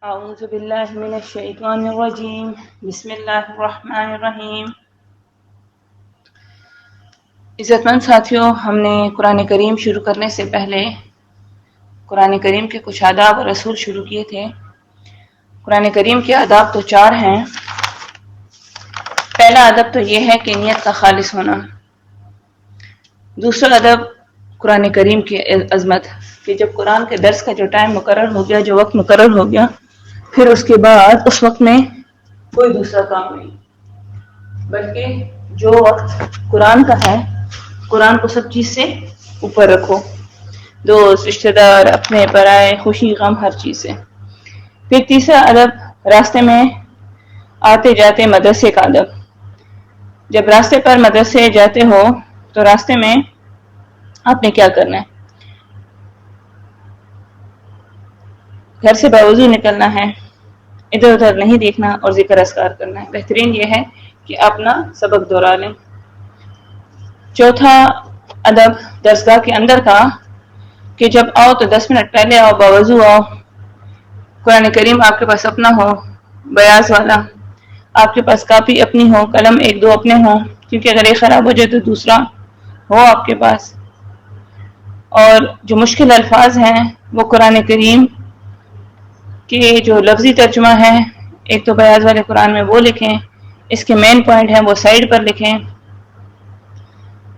اعوذ باللہ من الشیطان الرجیم بسم اللہ الرحمن الرحیم۔ عزت مند ساتھیوں، ہم نے قرآن کریم شروع کرنے سے پہلے قرآن کریم کے کچھ آداب اور اصول شروع کیے تھے۔ قرآن کریم کے آداب تو 4 ہیں۔ پہلا ادب تو یہ ہے کہ نیت کا خالص ہونا۔ دوسرا ادب قرآن کریم کی عظمت، کہ جب قرآن کے درس کا جو ٹائم مقرر ہو گیا، جو وقت مقرر ہو گیا، پھر اس کے بعد اس وقت میں کوئی دوسرا کام نہیں، بلکہ جو وقت قرآن کا ہے، قرآن کو سب چیز سے اوپر رکھو، دوست، رشتہ دار، اپنے پرائے، خوشی غم، ہر چیز سے۔ پھر تیسرا ادب راستے میں آتے جاتے مدرسے کا ادب۔ جب راستے پر مدرسے جاتے ہو تو راستے میں آپ نے کیا کرنا ہے؟ گھر سے باوضو نکلنا ہے، ادھر ادھر نہیں دیکھنا اور ذکر اذکار کرنا ہے۔ بہترین یہ ہے کہ اپنا سبق دہرا لیں۔ چوتھا ادب درسگاہ کے اندر کا، کہ جب آؤ تو 10 منٹ پہلے آؤ، باوضو آؤ، قرآن کریم آپ کے پاس اپنا ہو، بیاض والا، آپ کے پاس کاپی اپنی ہو، قلم 1-2 اپنے ہوں، کیونکہ اگر ایک خراب ہو جائے تو دوسرا ہو آپ کے پاس۔ اور جو مشکل الفاظ ہیں وہ قرآن کریم کہ جو لفظی ترجمہ ہے، ایک تو بیاض والے قرآن میں وہ لکھیں، اس کے مین پوائنٹ ہیں وہ سائیڈ پر لکھیں،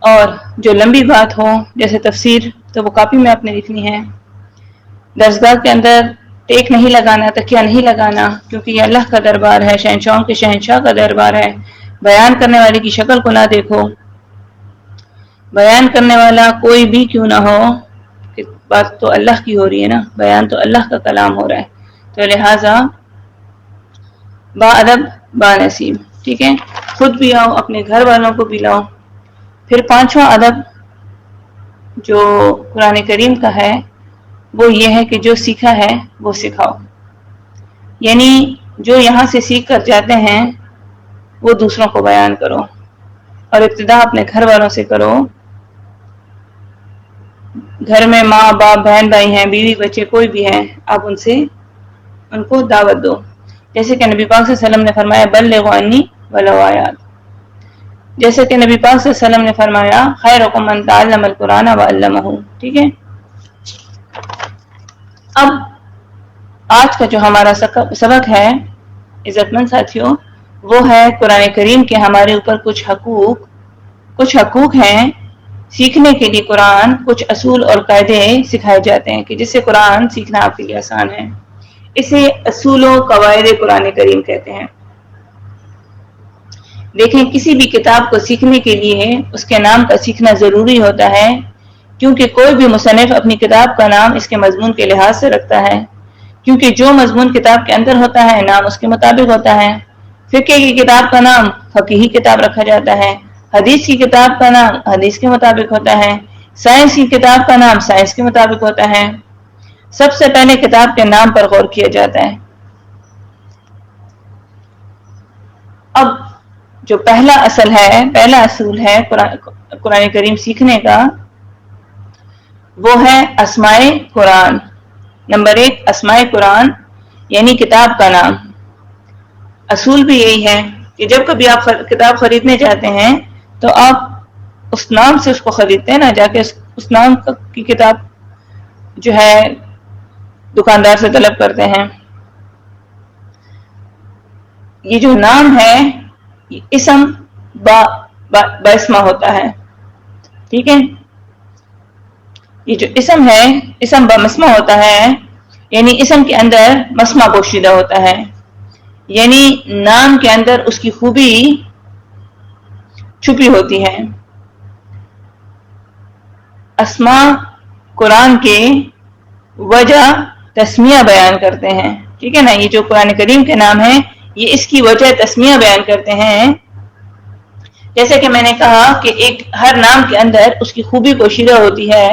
اور جو لمبی بات ہو جیسے تفسیر تو وہ کاپی میں آپ نے لکھنی ہے۔ درسگاہ کے اندر ٹیک نہیں لگانا، تکیہ نہیں لگانا، کیونکہ یہ اللہ کا دربار ہے، شہنشاہوں کے شہنشاہ کا دربار ہے۔ بیان کرنے والے کی شکل کو نہ دیکھو، بیان کرنے والا کوئی بھی کیوں نہ ہو، کہ بات تو اللہ کی ہو رہی ہے نا، بیان تو اللہ کا کلام ہو رہا ہے، تو لہٰذا با ادب با نصیب، ٹھیک ہے؟ خود بھی آؤ، اپنے گھر والوں کو بھی لاؤ۔ پھر 5واں ادب جو قرآن کریم کا ہے وہ یہ ہے کہ جو سیکھا ہے وہ سکھاؤ، یعنی جو یہاں سے سیکھ کر جاتے ہیں وہ دوسروں کو بیان کرو، اور ابتدا اپنے گھر والوں سے کرو۔ گھر میں ماں باپ بہن بھائی ہیں، بیوی بچے کوئی بھی ہے، آپ ان کو دعوت دو، جیسے کہ نبی پاک صلی اللہ علیہ وسلم نے فرمایا بلغوا عنی ولو آیات، جیسے کہ نبی پاک صلی اللہ علیہ وسلم نے فرمایا خیرکم من تعلم القرآن وعلمہ، ٹھیک ہے؟ اب آج کا جو ہمارا سبق ہے عزت مند ساتھیوں، وہ ہے قرآن کریم کے ہمارے اوپر کچھ حقوق ہیں۔ سیکھنے کے لیے قرآن کچھ اصول اور قاعدے سکھائے جاتے ہیں کہ جس سے قرآن سیکھنا آپ کے لیے آسان ہے۔ اسے اصول و قواعد قرآن کریم کہتے ہیں۔ دیکھیں، کسی بھی کتاب کو سیکھنے کے لیے اس کے نام کا سیکھنا ضروری ہوتا ہے، کیونکہ کوئی بھی مصنف اپنی کتاب کا نام اس کے مضمون کے لحاظ سے رکھتا ہے، کیونکہ جو مضمون کتاب کے اندر ہوتا ہے نام اس کے مطابق ہوتا ہے۔ فقہ کی کتاب کا نام فقہی کتاب رکھا جاتا ہے، حدیث کی کتاب کا نام حدیث کے مطابق ہوتا ہے، سائنس کی کتاب کا نام سائنس کے مطابق ہوتا ہے۔ سب سے پہلے کتاب کے نام پر غور کیا جاتا ہے۔ اب جو پہلا اصول ہے قرآن کریم سیکھنے کا، وہ ہے اسماء قرآن۔ نمبر 1 اسماء قرآن یعنی کتاب کا نام۔ اصول بھی یہی ہے کہ جب کبھی آپ کتاب خریدنے جاتے ہیں تو آپ اس نام سے اس کو خریدتے ہیں، نہ جا کے اس نام کی کتاب جو ہے دکاندار سے طلب کرتے ہیں۔ یہ جو نام ہے یہ اسم باسمہ ہوتا ہے، ٹھیک ہے؟ یہ جو اسم ہے اسم بمسمہ ہوتا ہے، یعنی اسم کے اندر مسمہ پوشیدہ ہوتا ہے، یعنی نام کے اندر اس کی خوبی چھپی ہوتی ہے۔ اسماء قرآن کے وجہ تسمیہ بیان کرتے ہیں، ٹھیک ہے نا؟ یہ جو قرآن کریم کے نام ہیں یہ اس کی وجہ تسمیہ بیان کرتے ہیں۔ جیسے کہ میں نے کہا کہ ہر نام کے اندر اس کی خوبی پوشیدہ ہوتی ہے۔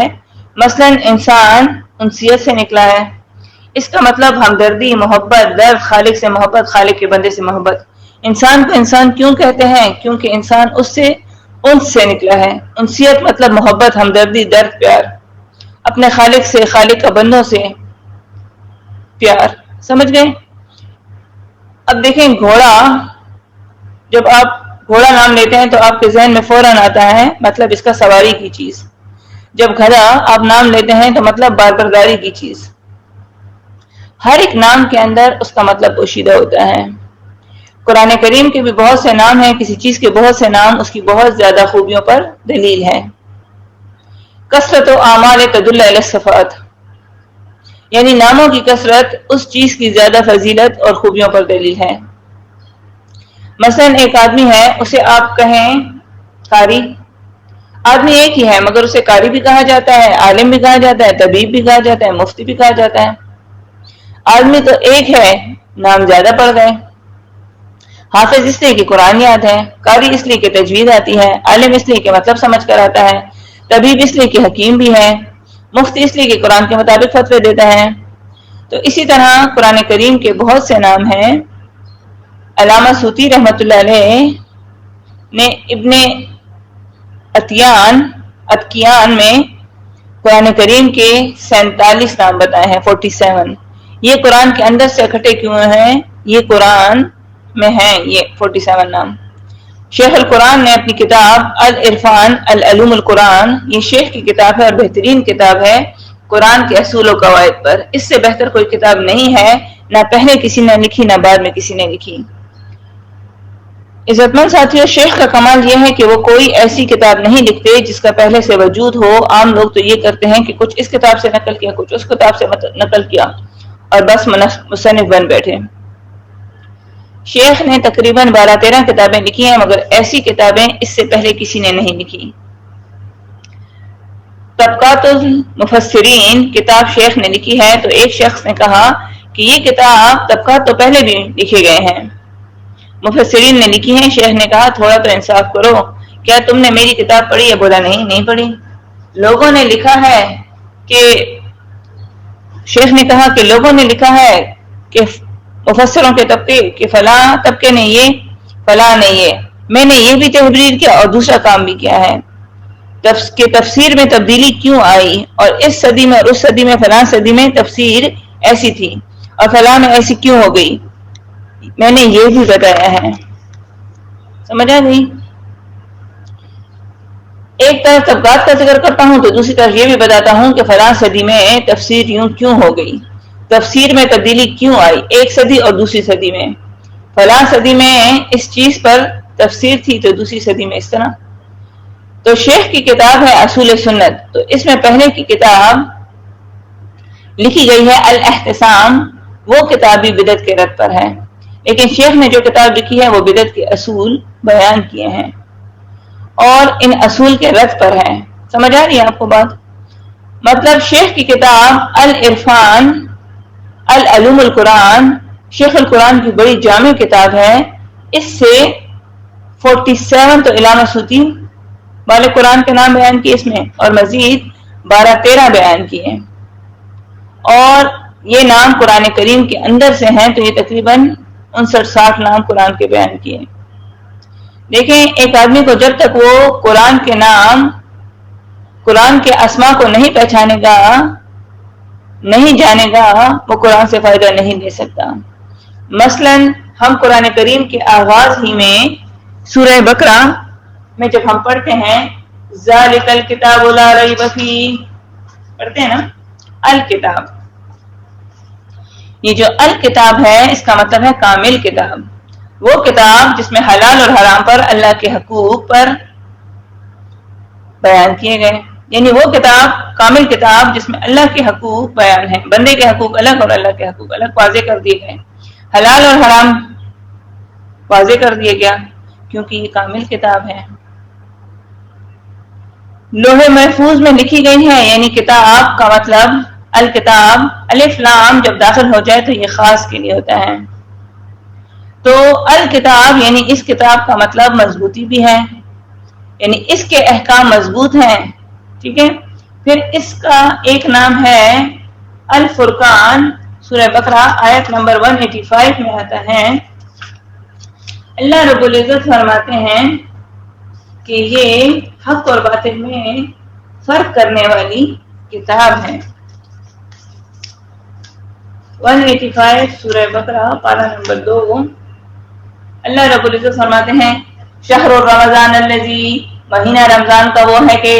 مثلا انسان انسیت سے نکلا ہے، اس کا مطلب ہمدردی، محبت، درد، خالق سے محبت، خالق کے بندے سے محبت۔ انسان کو انسان کیوں کہتے ہیں؟ کیونکہ انسان انس سے نکلا ہے۔ انسیت مطلب محبت، ہمدردی، درد، پیار، اپنے خالق سے، خالق کا بندوں سے پیار۔ سمجھ گئے؟ اب دیکھیں گھوڑا، جب آپ گھوڑا نام لیتے ہیں تو آپ کے ذہن میں فوراً آتا ہے مطلب اس کا سواری کی چیز. جب گھڑا آپ نام لیتے ہیں تو مطلب باربرداری کی چیز. ہر ایک نام کے اندر اس کا مطلب پوشیدہ ہوتا ہے. قرآن کریم کے بھی بہت سے نام ہیں، کسی چیز کے بہت سے نام اس کی بہت زیادہ خوبیوں پر دلیل ہے. کثرت و اعمال تدل علی الصفات، یعنی ناموں کی کثرت اس چیز کی زیادہ فضیلت اور خوبیوں پر دلیل ہے. مثلا ایک آدمی ہے، اسے آپ کہیں قاری، آدمی ایک ہی ہے مگر اسے قاری بھی کہا جاتا ہے، عالم بھی کہا جاتا ہے، طبیب بھی کہا جاتا ہے، مفتی بھی کہا جاتا ہے. آدمی تو ایک ہے، نام زیادہ پڑ گئے. حافظ اس لیے کہ قرآن یاد ہے، قاری اس لیے کہ تجوید آتی ہے، عالم اس لیے کہ مطلب سمجھ کر آتا ہے، طبیب اس لیے کہ حکیم بھی ہے، مفتی اس لیے کہ قرآن کے مطابق فتوے دیتا ہے. تو اسی طرح قرآن کریم کے بہت سے نام ہیں. علامہ سوطی رحمۃ اللہ علیہ نے ابن اتکیان میں قرآن کریم کے 47 نام بتائے ہیں، 47. یہ قرآن کے اندر سے اکٹھے کیوں ہیں؟ یہ قرآن میں ہیں یہ 47 نام. شیخ القرآن نے اپنی کتاب العرفان العلوم القرآن، یہ شیخ کی کتاب ہے اور بہترین کتاب ہے قرآن کے اصول و قواعد پر. اس سے بہتر کوئی کتاب نہیں ہے، نہ پہلے کسی نے لکھی نہ بعد میں کسی نے لکھی. عزت مند ساتھیوں، شیخ کا کمال یہ ہے کہ وہ کوئی ایسی کتاب نہیں لکھتے جس کا پہلے سے وجود ہو. عام لوگ تو یہ کرتے ہیں کہ کچھ اس کتاب سے نقل کیا، کچھ اس کتاب سے نقل کیا اور بس مصنف بن بیٹھے. شیخ نے تقریباً 12-13 کتابیں لکھی ہیں، مگر ایسی کتابیں اس سے پہلے کسی نے نہیں لکھی. طبقات المفسرین کتاب شیخ نے لکھی ہے تو ایک شخص نے کہا کہ یہ کتاب طبقات تو پہلے بھی لکھے گئے ہیں، مفسرین نے لکھی ہیں. شیخ نے کہا تھوڑا تو انصاف کرو، کیا تم نے میری کتاب پڑھی ہے؟ بولا نہیں پڑھی. لوگوں نے لکھا ہے کہ شیخ نے کہا کہ لوگوں نے لکھا ہے کہ مفسروں کے طبقے کہ فلاں طبقے نے یہ، فلاں نے یہ، میں نے یہ بھی تحریر کیا اور دوسرا کام بھی کیا ہے. کہ تفسیر میں تبدیلی کیوں آئی اور اس صدی میں اور اس صدی میں فلاں صدی میں تفسیر ایسی تھی اور فلاں میں ایسی کیوں ہو گئی، میں نے یہ بھی بتایا ہے. سمجھ آ گئی؟ ایک طرف طبقات کا ذکر کرتا ہوں تو دوسری طرف یہ بھی بتاتا ہوں کہ فلاں صدی میں تفسیر یوں کیوں ہو گئی، تفسیر میں تبدیلی کیوں آئی ایک صدی اور دوسری صدی میں. فلاں صدی میں اس چیز پر تفسیر تھی تو دوسری صدی میں اس طرح. تو شیخ کی کتاب ہے اصول سنت، تو اس میں پہلے کی کتاب لکھی گئی ہے الاحتسام، وہ کتاب بھی بدعت کے رد پر ہے. لیکن شیخ نے جو کتاب لکھی ہے وہ بدعت کے اصول بیان کیے ہیں اور ان اصول کے رد پر ہے. سمجھ آ رہی ہے آپ کو بات؟ مطلب شیخ کی کتاب العرفان العلوم القرآن شیخ القرآن کی بڑی جامع کتاب ہے. اس سے 47 تو علامہ سوطی والے قرآن کے نام بیان کیے اس میں، اور مزید 12-13 بیان کیے، اور یہ نام قرآن کریم کے اندر سے ہیں تو یہ تقریباً 59-60 نام قرآن کے بیان کیے. دیکھیں ایک آدمی کو جب تک وہ قرآن کے نام، قرآن کے اسماء کو نہیں پہچانے گا، نہیں جانے گا، وہ قرآن سے فائدہ نہیں لے سکتا. مثلا ہم قرآن کریم کے آغاز ہی میں سورہ بقرہ میں جب ہم پڑھتے ہیں ذالک الکتاب لا ریب فیہ، پڑھتے ہیں نا الکتاب، یہ جو الکتاب ہے اس کا مطلب ہے کامل کتاب، وہ کتاب جس میں حلال اور حرام پر اللہ کے حقوق پر بیان کیے گئے. یعنی وہ کتاب کامل کتاب جس میں اللہ کے حقوق بیان ہیں، بندے کے حقوق الگ اور اللہ کے حقوق الگ واضح کر دیے گئے، حلال اور حرام واضح کر دیا گیا کیونکہ یہ کامل کتاب ہے. لوح محفوظ میں لکھی گئی ہے، یعنی کتاب کا مطلب الکتاب، الف لام جب داخل ہو جائے تو یہ خاص کے لیے ہوتا ہے. تو الکتاب یعنی اس کتاب کا مطلب مضبوطی بھی ہے، یعنی اس کے احکام مضبوط ہیں. ٹھیک ہے. پھر اس کا ایک نام ہے الفرقان، سورہ بقرہ آیت نمبر 185 میں آتا ہے. اللہ رب العزت فرماتے ہیں کہ یہ حق اور باطل میں فرق کرنے والی کتاب ہے. 185 سورہ بقرہ پارہ نمبر 2. اللہ رب العزت فرماتے ہیں شہر رمضان الذی، مہینہ رمضان کا وہ ہے کہ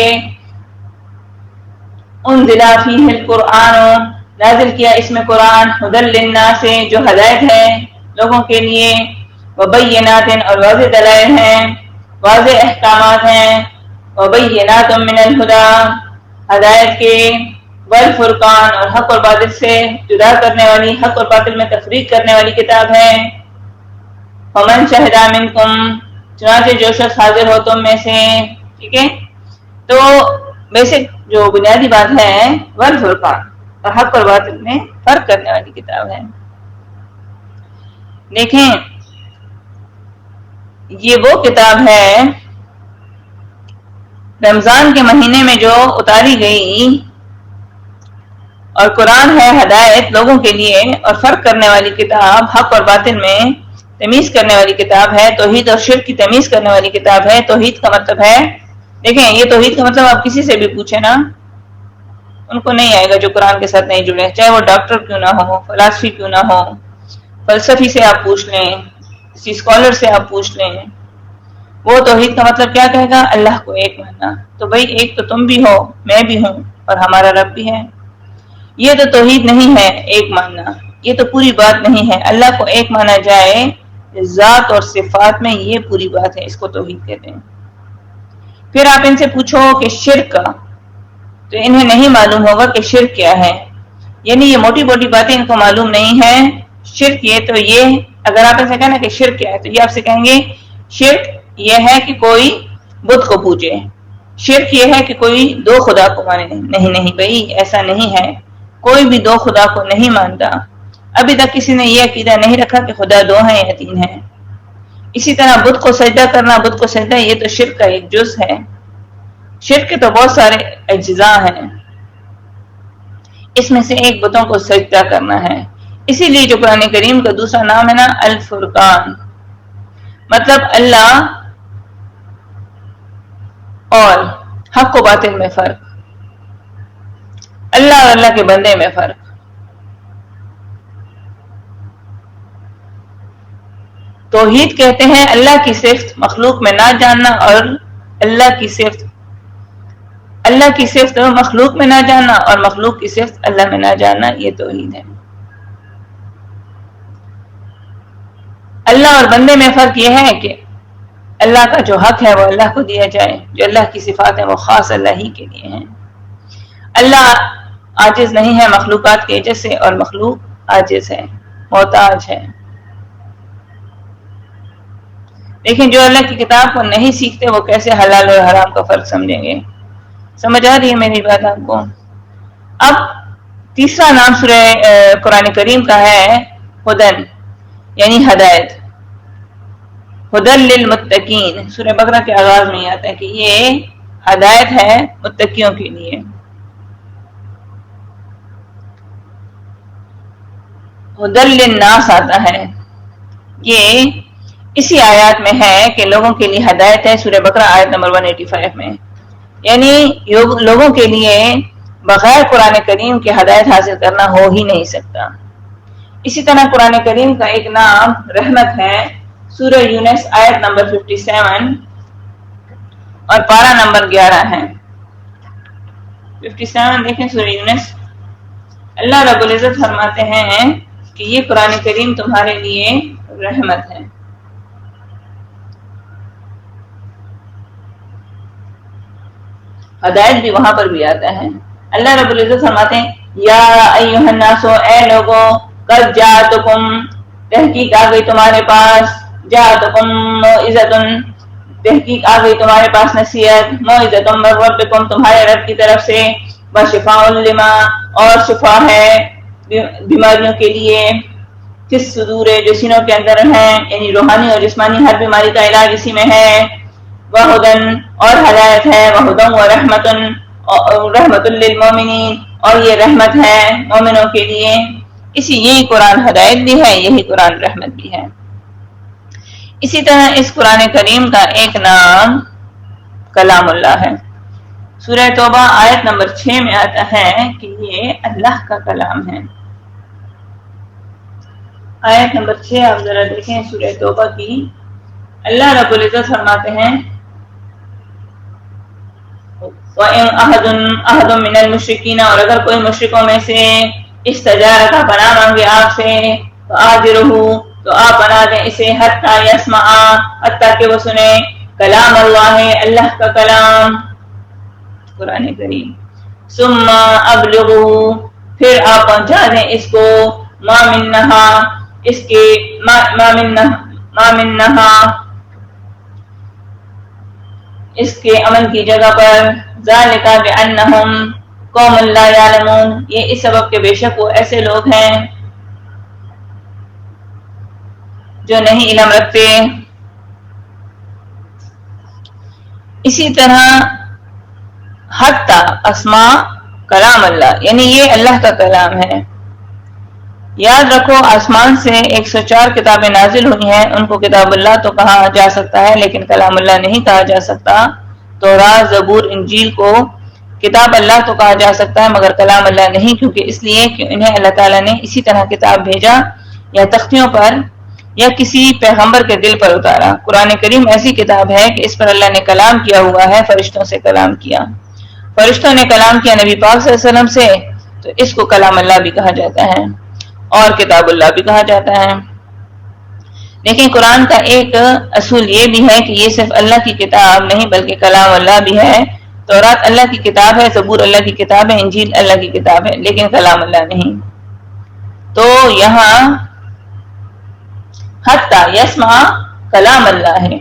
انزل فیہ القرآن، نازل کیا اس میں قرآن، ھدی للناس جو ہدایت ہے لوگوں کے لیے، وبینات اور واضح دلائل ہیں، واضح احکامات ہیں، وبینات من الہدی ہدایت کے، والفرقان اور حق اور باطل سے جدا کرنے والی، حق اور باطل میں تفریق کرنے والی کتاب ہے. فمن شہد منکم، چنانچہ جو شخص حاضر ہو تم میں سے. ٹھیک ہے، تو بیسک جو بنیادی بات ہے والفرقان، اور حق اور باطل میں فرق کرنے والی کتاب ہے. دیکھیں یہ وہ کتاب ہے رمضان کے مہینے میں جو اتاری گئی، اور قرآن ہے ہدایت لوگوں کے لیے اور فرق کرنے والی کتاب، حق اور باطل میں تمیز کرنے والی کتاب ہے، توحید اور شرک کی تمیز کرنے والی کتاب ہے. توحید کا مطلب ہے، دیکھیں یہ توحید کا مطلب آپ کسی سے بھی پوچھیں نا، ان کو نہیں آئے گا جو قرآن کے ساتھ نہیں جڑے، چاہے وہ ڈاکٹر کیوں نہ ہو، فلسفی کیوں نہ ہو، فلسفی سے آپ پوچھ لیں، کسی اسکالر سے آپ پوچھ لیں، وہ توحید کا مطلب کیا کہے گا؟ اللہ کو ایک ماننا. تو بھائی ایک تو تم بھی ہو، میں بھی ہوں، اور ہمارا رب بھی ہے. یہ تو توحید نہیں ہے ایک ماننا، یہ تو پوری بات نہیں ہے. اللہ کو ایک مانا جائے ذات اور صفات میں، یہ پوری بات ہے، اس کو توحید کہتے ہیں. پھر آپ ان سے پوچھو کہ شرک کا، تو انہیں نہیں معلوم ہوگا کہ شرک کیا ہے، یعنی یہ موٹی موٹی باتیں ان کو معلوم نہیں ہے. شرک یہ تو یہ، اگر آپ ان سے کہنا کہ شرک کیا ہے تو یہ آپ سے کہیں گے شرک یہ ہے کہ کوئی بت کو پوجے، شرک یہ ہے کہ کوئی دو خدا کو مانے. نہیں بھائی ایسا نہیں ہے، کوئی بھی دو خدا کو نہیں مانتا. ابھی تک کسی نے یہ عقیدہ نہیں رکھا کہ خدا دو ہیں یا تین ہیں. اسی طرح بت کو سجدہ کرنا، بت کو سجدہ، یہ تو شرک کا ایک جز ہے. شرک کے تو بہت سارے اجزاء ہیں، اس میں سے ایک بتوں کو سجدہ کرنا ہے. اسی لیے جو قرآن کریم کا دوسرا نام ہے نا الفرقان، مطلب اللہ اور حق و باطل میں فرق، اللہ اور اللہ کے بندے میں فرق. توحید کہتے ہیں اللہ کی صفت مخلوق میں نہ جاننا، اور اللہ کی صفت مخلوق میں نہ جاننا، اور مخلوق کی صفت اللہ میں نہ جاننا، یہ توحید ہے. اللہ اور بندے میں فرق یہ ہے کہ اللہ کا جو حق ہے وہ اللہ کو دیا جائے، جو اللہ کی صفات ہیں وہ خاص اللہ ہی کے لیے ہیں. اللہ عاجز نہیں ہے مخلوقات کے عجز سے، اور مخلوق عاجز ہے، محتاج ہے. لیکن جو اللہ کی کتاب کو نہیں سیکھتے وہ کیسے حلال اور حرام کا فرق سمجھیں گے؟ سمجھ آ رہی ہے میری بات آپ کو؟ اب تیسرا نام سورہ قرآن کریم کا ہے ہدن، یعنی ہدایت. ہدن للمتقین، سورہ بقرہ کے آغاز میں آتا ہے کہ یہ ہدایت ہے متقیوں کے لیے. ہدن للناس آتا ہے، یہ اسی آیات میں ہے کہ لوگوں کے لیے ہدایت ہے، سورہ بقرہ آیت نمبر 185 میں. یعنی لوگوں کے لیے بغیر قرآن کریم کے ہدایت حاصل کرنا ہو ہی نہیں سکتا. اسی طرح قرآن کریم کا ایک نام رحمت ہے، سورہ یونس آیت نمبر 57 اور پارہ نمبر 11 ہے. 57 دیکھیں سورہ یونس. اللہ رب العزت فرماتے ہیں کہ یہ قرآن کریم تمہارے لیے رحمت ہے. ہدایت بھی وہاں پر بھی آتا ہے. اللہ رب العزت فرماتے ہیں یا ایھا الناس، اے لوگوں، قد جاءتکم، تحقیق آ گئی تمہارے پاس، جاءتکم موعظۃ، تحقیق آ گئی تمہارے پاس نصیحت، موعظۃ من ربکم، تمہارے رب کی طرف سے، وشفاء لما، اور شفا ہے بیماریوں کے لیے، فی الصدور، جو سینوں کے اندر ہیں، یعنی روحانی اور جسمانی ہر بیماری کا علاج اسی میں ہے. وہدن، اور ہدایت ہے، وہدن و رحمت للمومنین، اور یہ رحمت ہے مومنوں کے لیے. یہی قرآن ہدایت بھی ہے، یہی قرآن رحمت بھی ہے. اسی طرح اس قرآن کریم کا ایک نام کلام اللہ ہے. سورہ توبہ آیت نمبر 6 میں آتا ہے کہ یہ اللہ کا کلام ہے. آیت نمبر 6 آپ ذرا دیکھیں سورہ توبہ کی. اللہ رب العزت فرماتے ہیں وَإِنْ أَحَدٌ مِّنَ الْمُشْرِكِينَ، اور اگر کوئی مشرکوں میں سے استجارہ کا پناہ مانگے آپ سے تو آجرہ، تو آپ بنا دیں اسے حتیٰ یسمع، حتیٰ کہ وہ سنے کلام اللہ، اللہ کا کلام قرآن کریم. ثم ابلغہ، پھر آپ پہنچا دیں اس کو ما منہا، اس کے ما منہا اس کے عمل کی جگہ پر. ذالک بأنہم قوم لا یعلمون، یہ اس سبب کہ بے شک وہ ایسے لوگ ہیں جو نہیں علم رکھتے. اسی طرح حتی اسماء کلام اللہ، یعنی یہ اللہ کا کلام ہے. یاد رکھو آسمان سے 104 کتابیں نازل ہوئی ہیں، ان کو کتاب اللہ تو کہا جا سکتا ہے لیکن کلام اللہ نہیں کہا جا سکتا. تورات، زبور، انجیل کو کتاب اللہ تو کہا جا سکتا ہے مگر کلام اللہ نہیں، کیونکہ اس لیے کہ انہیں اللہ تعالیٰ نے اسی طرح کتاب بھیجا یا تختیوں پر یا کسی پیغمبر کے دل پر اتارا. قرآن کریم ایسی کتاب ہے کہ اس پر اللہ نے کلام کیا ہوا ہے، فرشتوں سے کلام کیا، فرشتوں نے کلام کیا نبی پاک صلی اللہ علیہ وسلم سے، تو اس کو کلام اللہ بھی کہا جاتا ہے اور کتاب اللہ بھی کہا جاتا ہے. لیکن قرآن کا ایک اصول یہ بھی ہے کہ یہ صرف اللہ کی کتاب نہیں بلکہ کلام اللہ بھی ہے. تورات اللہ کی کتاب ہے، زبور اللہ کی کتاب ہے، انجیل اللہ کی کتاب ہے، لیکن کلام اللہ نہیں. تو یہاں حتیٰ یسمع کلام اللہ ہے،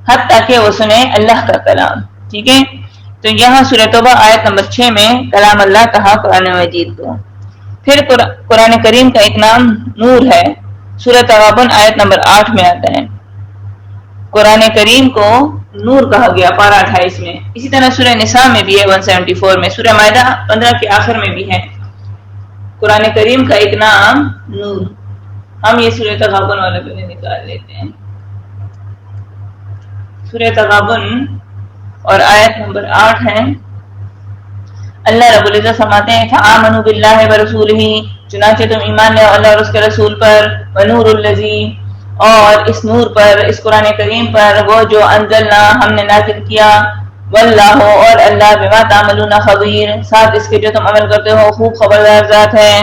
حتیٰ کہ وہ سنے اللہ کا کلام. ٹھیک ہے، تو یہاں سورہ توبہ آیت نمبر 6 میں کلام اللہ کہا قرآن مجید کو. پھر قرآن کریم کا ایک نام نور ہے، سورہ تغابن آیت نمبر 8 میں آتا ہے. قرآن کریم کو نور کہا گیا پارہ 28 میں. اسی طرح سورہ نساء میں بھی ہے 174 میں، سورہ مائدہ 15 کے آخر میں بھی ہے قرآن کریم کا ایک نام نور. ہم یہ سورہ تغابن والا پہلے نکال لیتے ہیں. سورہ تغابن اور آیت نمبر 8 ہے. اللہ رب العزت فرماتے ہیں فآمنوا باللہ ورسولہ، چنانچہ تم ایمان لے اللہ اور اس کے رسول پر، ونور الذی، اور اس نور پر، اس قرآن کریم پر، وہ جو انزلنا ہم نے نازل کیا، واللہ اور اللہ بما تعملون خبیر، ساتھ اس کے جو تم عمل کرتے ہو خوب خبردار ذات ہے.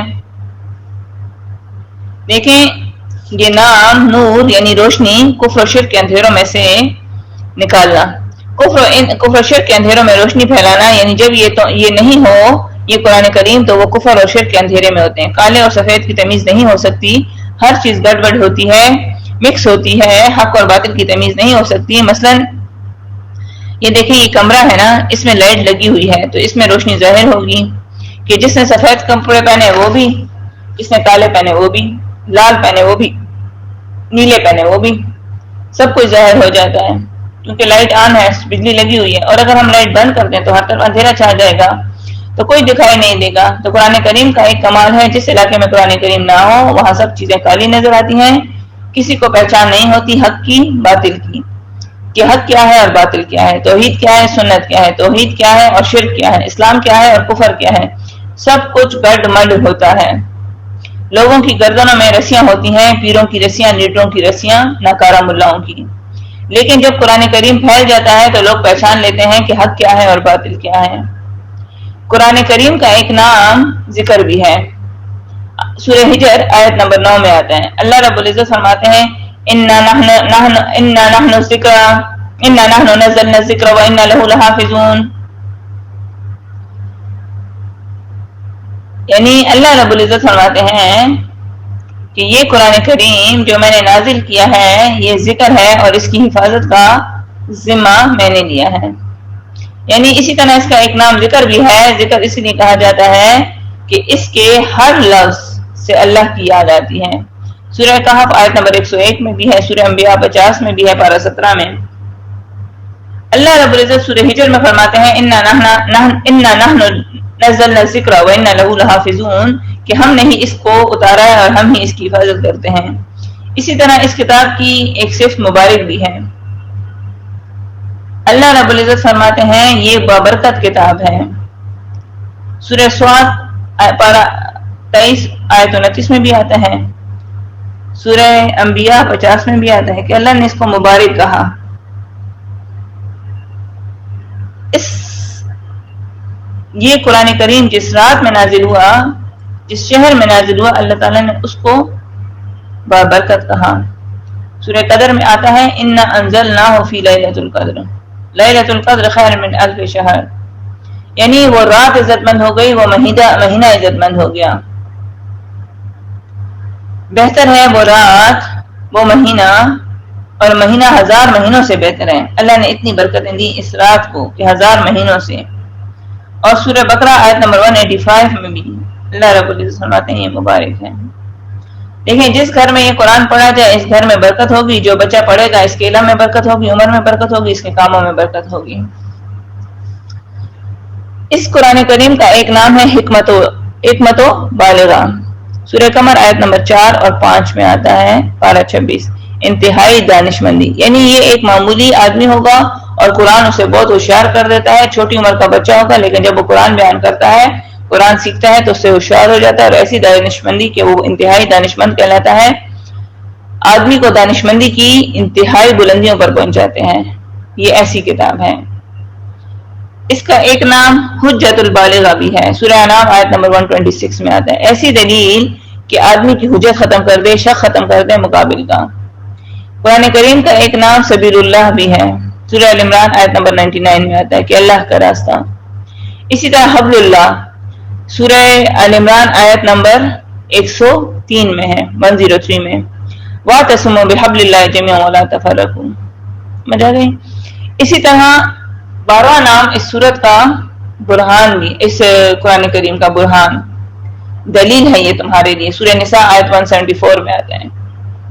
دیکھیں یہ نام نور یعنی روشنی، کفر و شرک کے اندھیروں میں سے نکالنا، کفر و شرک کے اندھیروں میں روشنی پھیلانا. یعنی جب یہ نہیں ہو یہ قرآن کریم تو وہ کفر اور شرک کے اندھیرے میں ہوتے ہیں. کالے اور سفید کی تمیز نہیں ہو سکتی، ہر چیز گڑبڑ ہوتی ہے، مکس ہوتی ہے، حق اور باطل کی تمیز نہیں ہو سکتی. مثلا یہ دیکھیں یہ کمرہ ہے نا، اس میں لائٹ لگی ہوئی ہے تو اس میں روشنی ظاہر ہوگی کہ جس نے سفید کپڑے پہنے وہ بھی، جس نے کالے پہنے وہ بھی، لال پہنے وہ بھی، نیلے پہنے وہ بھی، سب کچھ ظاہر ہو جاتا ہے کیونکہ لائٹ آن ہے، بجلی لگی ہوئی ہے. اور اگر ہم لائٹ بند کر دیں تو ہر طرف اندھیرا چھا جائے گا تو کوئی دکھائی نہیں دے گا. تو قرآن کریم کا ایک کمال ہے، جس علاقے میں قرآن کریم نہ ہو وہاں سب چیزیں کالی نظر آتی ہیں، کسی کو پہچان نہیں ہوتی حق کی باطل کی، کہ حق کیا ہے اور باطل کیا ہے، توحید کیا ہے، سنت کیا ہے، توحید کیا ہے اور شرک کیا ہے، اسلام کیا ہے اور کفر کیا ہے. سب کچھ گڈ مڈ ہوتا ہے. لوگوں کی گردنوں میں رسیاں ہوتی ہیں، پیروں کی رسیاں، لیڈروں کی رسیاں، ناکارہ ملاؤں کی. لیکن جب قرآن کریم پھیل جاتا ہے تو لوگ پہچان لیتے ہیں کہ حق کیا ہے اور باطل کیا ہے. قرآن کریم کا ایک نام ذکر بھی ہے، سورہ ہجر آیت نمبر 9 میں آتا ہے. اللہ رب العزت فرماتے ہیں اِنَّا نَحْنُ نَزَّلْنَا الذِّكْرَ وَإِنَّا لَهُ لَحَافِظُونَ. یعنی اللہ رب العزت فرماتے ہیں کہ یہ قرآن کریم جو میں نے نازل کیا ہے یہ ذکر ہے اور اس کی حفاظت کا ذمہ میں نے لیا ہے. یعنی اسی طرح اس کا ایک نام ذکر بھی ہے. ذکر اس لیے کہا جاتا ہے کہ اس کے ہر لفظ سے اللہ کی یاد آتی ہے. سورہ کہف آیت نمبر 101 میں بھی ہے، سورہ انبیاء 50 میں بھی ہے، پارہ 17 میں. اللہ رب العزت سورہ ہجر میں فرماتے ہیں اِنَّا نَحْنُ نَزَّلْنَا الذِّكْرَ وَإِنَّا لَهُ لَحَافِظُونَ، کہ ہم نے ہی اس کو اتارا ہے اور ہم ہی اس کی حفاظت کرتے ہیں. اسی طرح اس کتاب کی ایک صفت مبارک بھی ہے. اللہ رب العزت فرماتے ہیں یہ بابرکت کتاب ہے. سورہ سواد پارہ 23 آیت 29 میں بھی آتا ہے سورہ انبیاء 50 میں بھی آتا ہے کہ اللہ نے اس کو مبارک کہا. یہ قرآن کریم جس رات میں نازل ہوا، جس شہر میں نازل ہوا، اللہ تعالیٰ نے اس کو بابرکت کہا. سورہ قدر میں آتا ہے انا انزلناہ فی لیلۃ القدر، لیلۃ القدر خیر من الف شہر، یعنی وہ رات عزت مند ہو گئی، وہ مہینہ عزت مند ہو گیا. بہتر ہے وہ رات، وہ مہینہ، اور مہینہ 1000 مہینوں سے بہتر ہے. اللہ نے اتنی برکتیں دی اس رات کو کہ 1000 مہینوں سے. اور سورہ بقرہ آیت نمبر 185 میں بھی اللہ رب العزت فرماتے ہیں یہ مبارک ہے. دیکھیں جس گھر میں یہ قرآن پڑھا جائے اس گھر میں برکت ہوگی. جو بچہ پڑھے گا اس کے علم میں برکت ہوگی، عمر میں برکت ہوگی، اس کے کاموں میں برکت ہوگی. اس قرآن کریم کا ایک نام ہے حکمت و بالغہ. سورہ قمر آیت نمبر 4 اور 5 میں آتا ہے، پارہ 26، انتہائی دانش مندی. یعنی یہ ایک معمولی آدمی ہوگا اور قرآن اسے بہت ہوشیار کر دیتا ہے. چھوٹی عمر کا بچہ ہوگا لیکن جب وہ قرآن بیان کرتا ہے، قرآن سیکھتا ہے تو اس سے ہوشیار ہو جاتا ہے، اور ایسی دانش مندی کہ وہ انتہائی دانش مند کہلاتا ہے. آدمی کو دانش مندی کی انتہائی بلندیوں پر پہنچ جاتے ہیں. یہ ایسی کتاب ہے. اس کا ایک نام حجت البالغہ بھی ہے. سورہ انعام آیت نمبر 126 میں آتا ہے، ایسی دلیل کہ آدمی کی حجت ختم کر دے، شک ختم کر دے مقابل کا. قرآن کریم کا ایک نام سبیل اللہ بھی ہے. سورہ ال عمران آیت نمبر 99 میں آتا ہے کہ اللہ کا راستہ. اسی طرح حبل اللہ سورہ ال عمران آیت نمبر 103 میں ہے، 103 میں، وَاعْتَصِمُوا بِحَبْلِ اللَّهِ جَمِيعًا وَلَا تَفَرَّقُوا. مجھے گئی. اسی طرح 12واں نام اس سورت کا برہان بھی، اس قرآن کریم کا برہان، دلیل ہے یہ تمہارے لیے. سورہ نساء آیت 174 میں آتے ہیں.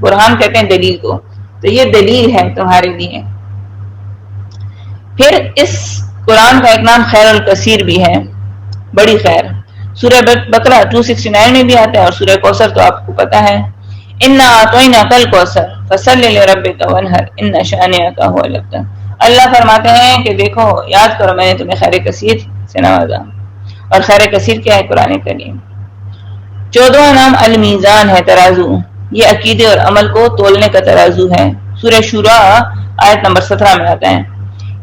برہان کہتے ہیں دلیل کو، تو یہ دلیل ہے تمہارے لیے. پھر اس قرآن کا ایک نام خیر الکثیر بھی ہے، بڑی خیر. سورہ بقرہ 269 میں بھی آتا ہے، اور سورہ کوثر تو آپ کو پتا ہے، اِنَّا أَعْطَيْنَاكَ الْكَوْثَرَ فَصَلِّ لِرَبِّكَ وَانْحَرْ إِنَّ شَانِئَكَ هُوَ الْأَبْتَرُ. اللہ فرماتے ہیں کہ دیکھو یاد کرو میں نے تمہیں خیر کثیر سے نوازا. اور خیر کثیر کیا ہے؟ قرآن کریم. 14واں نام المیزان ہے، ترازو. یہ عقیدے اور عمل کو تولنے کا ترازو ہے. سورہ شورا آیت نمبر 17 میں آتا ہے.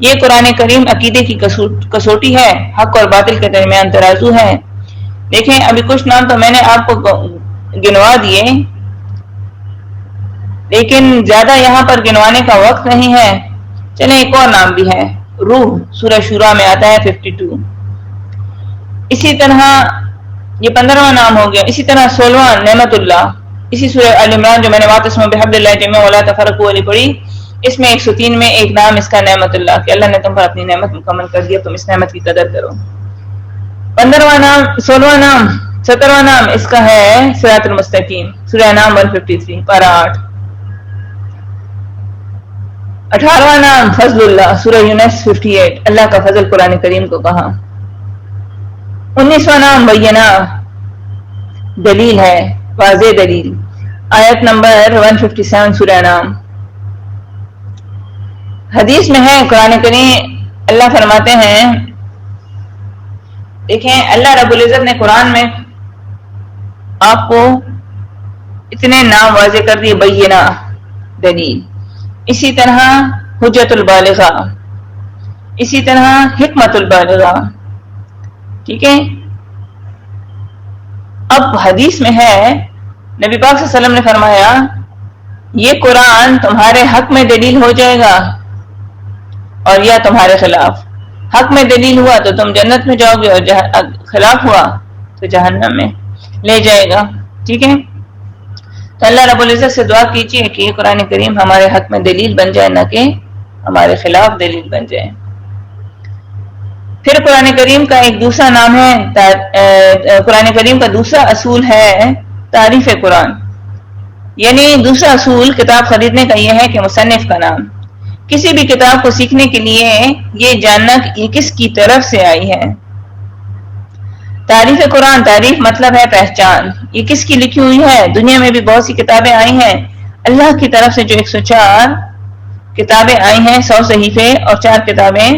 یہ قرآن کریم عقیدے کی کسوٹی ہے، حق اور باطل کے درمیان ترازو ہے. دیکھیں ابھی کچھ نام تو میں نے آپ کو گنوا دیے، لیکن زیادہ یہاں پر گنوانے کا وقت نہیں ہے. چلیں ایک اور نام بھی ہے، روح. سورہ شورا میں آتا ہے 52. اسی طرح یہ 15واں نام ہو گیا. اسی طرح 16واں نعمت اللہ. اسی سورہ ال عمران جو میں نے وَاعْتَصِمُوا بِحَبْلِ اللَّهِ جَمِيعًا وَلَا تَفَرَّقُوا والی پڑھی، اس میں 103 میں ایک نام اس کا نعمت اللہ، کہ اللہ نے تم پر اپنی نعمت مکمل کر دیا، تم اس نعمت کی قدر کرو. 15واں نام، 16واں نام، 17واں نام اس کا ہے صراط المستقیم. سورہ انعام 153 پارہ 8. 18واں نام فضل اللہ. سورہ یونس 58 اللہ کا فضل قرآن کریم کو کہا. 19واں نام بینہ، دلیل ہے، واضح دلیل. آیت نمبر 157 سورہ انعام. حدیث میں ہے قرآن کریم اللہ فرماتے ہیں، دیکھیں اللہ رب العزت نے قرآن میں آپ کو اتنے نام واضح کر دیے، بینہ دلیل، اسی طرح حجت البالغہ، اسی طرح حکمت البالغہ. ٹھیک ہے. اب حدیث میں ہے نبی پاک صلی اللہ علیہ وسلم نے فرمایا یہ قرآن تمہارے حق میں دلیل ہو جائے گا اور یا تمہارے خلاف. حق میں دلیل ہوا تو تم جنت میں جاؤ گے، اور خلاف ہوا تو جہنم میں لے جائے گا. ٹھیک ہے. تو اللہ رب العزت سے دعا کیجیے کہ یہ قرآن کریم ہمارے حق میں دلیل بن جائے، نہ کہ ہمارے خلاف دلیل بن جائے. پھر قرآن کریم کا ایک دوسرا نام ہے، قرآن کریم کا دوسرا اصول ہے تعریف قرآن. یعنی دوسرا اصول کتاب خریدنے کا یہ ہے کہ مصنف کا نام. کسی بھی کتاب کو سیکھنے کے لیے یہ جاننا کہ یہ کس کی طرف سے آئی ہے. تعریف قرآن، تعریف مطلب ہے پہچان. یہ کس کی لکھی ہوئی ہے؟ دنیا میں بھی بہت سی کتابیں آئی ہیں. اللہ کی طرف سے جو 104 کتابیں آئی ہیں، 100 صحیفے اور 4 کتابیں.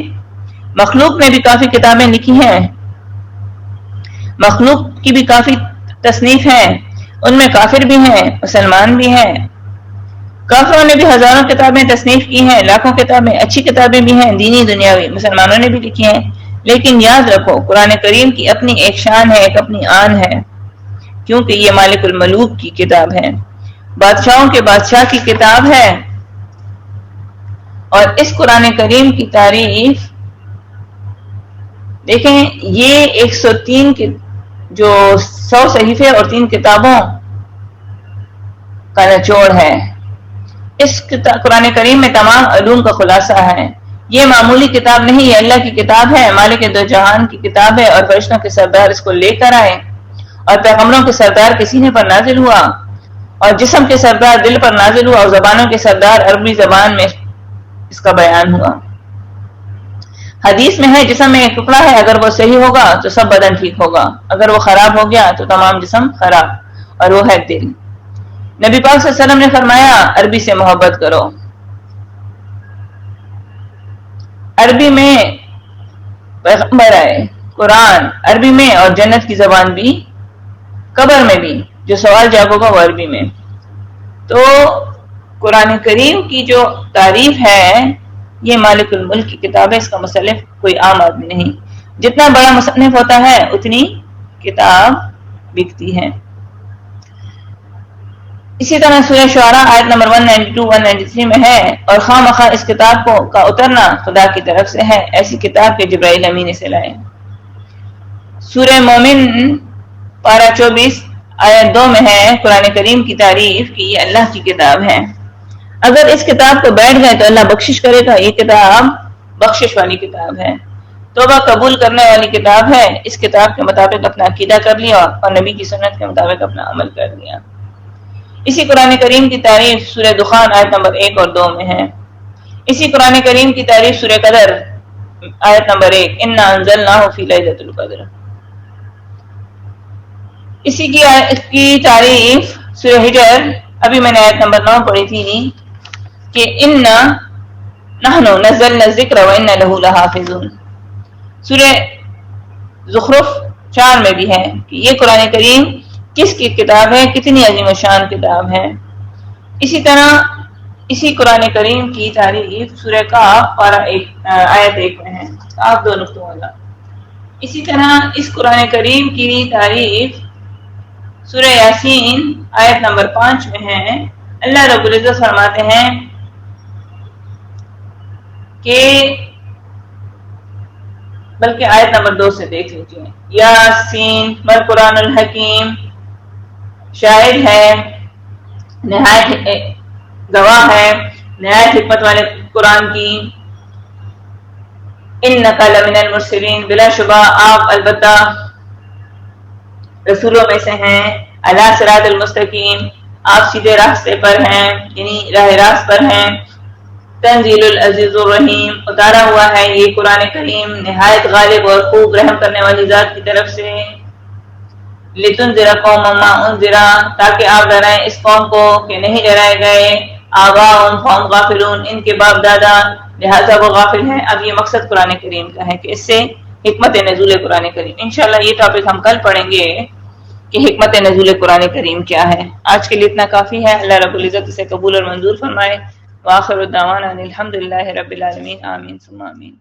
مخلوق نے بھی کافی کتابیں لکھی ہیں، مخلوق کی بھی کافی تصنیف ہیں. ان میں کافر بھی ہیں، مسلمان بھی ہیں. کافروں نے بھی ہزاروں کتابیں تصنیف کی ہیں، لاکھوں کتابیں، اچھی کتابیں بھی ہیں دینی دنیاوی، مسلمانوں نے بھی لکھی ہیں. لیکن یاد رکھو قرآن کریم کی اپنی ایک شان ہے، ایک اپنی آن ہے، کیونکہ یہ مالک الملوک کی کتاب ہے، بادشاہوں کے بادشاہ کی کتاب ہے. اور اس قرآن کریم کی تعریف دیکھیں، یہ 103 جو 100 صحیفے اور 3 کتابوں کا نچوڑ ہے. اس قرآن کریم میں تمام علوم کا خلاصہ ہے. یہ معمولی کتاب نہیں، یہ اللہ کی کتاب ہے، مالک دو جہان کی کتاب ہے. اور فرشتوں کے سردار اس کو لے کر آئے، اور پیغمبروں کے سردار کے سینے پر نازل ہوا، اور جسم کے سردار دل پر نازل ہوا، اور زبانوں کے سردار عربی زبان میں اس کا بیان ہوا. حدیث میں ہے جسم میں ایک ٹکڑا ہے، اگر وہ صحیح ہوگا تو سب بدن ٹھیک ہوگا، اگر وہ خراب ہو گیا تو تمام جسم خراب، اور وہ ہے دل. نبی پاک صلی اللہ علیہ وسلم نے فرمایا عربی سے محبت کرو. عربی میں پیغمبر آئے، قرآن عربی میں، اور جنت کی زبان بھی، قبر میں بھی جو سوال جواب ہوگا وہ عربی میں. تو قرآن کریم کی جو تعریف ہے یہ مالک الملک کی کتاب ہے، اس کا مصنف کوئی عام آدمی نہیں. جتنا بڑا مصنف ہوتا ہے اتنی کتاب بکتی ہے. اسی طرح سورہ شعراء آیت نمبر 192-193 میں ہے، اور خواہ مخواہ اس کتاب کا اترنا خدا کی طرف سے ہے، ایسی کتاب کے جبرائیل امین اسے لائے. سورہ مومن پارہ 24 آیت 2 میں ہے قرآن کریم کی تعریف کہ یہ اللہ کی کتاب ہے. اگر اس کتاب کو بیٹھ گئے تو اللہ بخشش کرے گا. یہ کتاب بخشش والی کتاب ہے، توبہ قبول کرنے والی کتاب ہے. اس کتاب کے مطابق اپنا عقیدہ کر لیا اور نبی کی سنت کے مطابق اپنا عمل کر لیا. اسی قرآن کریم کی تعریف سورہ دخان آیت نمبر 1 اور 2 میں ہے. اسی قرآن کریم کی تعریف سورہ قدر آیت نمبر 1 انا انزلناہ فی لیلۃ القدر. اسی کی تعریف سورہ ہجر، ابھی میں نے آیت نمبر 9 پڑھی تھی کہ انا نحن نزلنا الذکر وانا لہ لحافظون. سورہ زخرف 4 میں بھی ہے کہ یہ قرآن کریم کس کی کتاب ہے، کتنی عظیم و شان کتاب ہے. اسی طرح اسی قرآن کریم کی تعریف سورہ کاف پارہ 1 آیت 1 میں ہے، آپ 2 نقطوں والا. اسی طرح اس قرآن کریم کی تعریف سورہ یاسین آیت نمبر 5 میں ہے. اللہ رب العزت فرماتے ہیں کہ بلکہ آیت نمبر 2 سے دیکھ لیجیے، یاسین والقرآن الحکیم، شاہد ہے، نہایت گواہ ہے، نہایت حکمت والے قرآن کی. انک لمن المرسلین، بلا شبہ آپ البتہ رسولوں میں سے ہیں. علی صراط المستقیم، آپ سیدھے راستے پر ہیں، یعنی راہ راست پر ہیں. تنزیل العزیز الرحیم، اتارا ہوا ہے یہ قرآن کریم نہایت غالب اور خوب رحم کرنے والی ذات کی طرف سے. لتنذر قوما ما انذر، تاکہ آپ ڈرائیں اس قوم کو کہ نہیں ڈرائے گئے. آباؤہم فہم غافلون، ان کے باپ دادا لہذا وہ غافل ہیں. اب یہ مقصد قرآن کریم کا ہے کہ اس سے حکمت نزول قرآن کریم. انشاءاللہ یہ ٹاپک ہم کل پڑھیں گے کہ حکمت نزول قرآن کریم کیا ہے. آج کے لیے اتنا کافی ہے. اللہ رب العزت اسے قبول اور منظور فرمائے. وآخر الدعوانا الحمدللہ رب العالمین. آمین ثم آمین.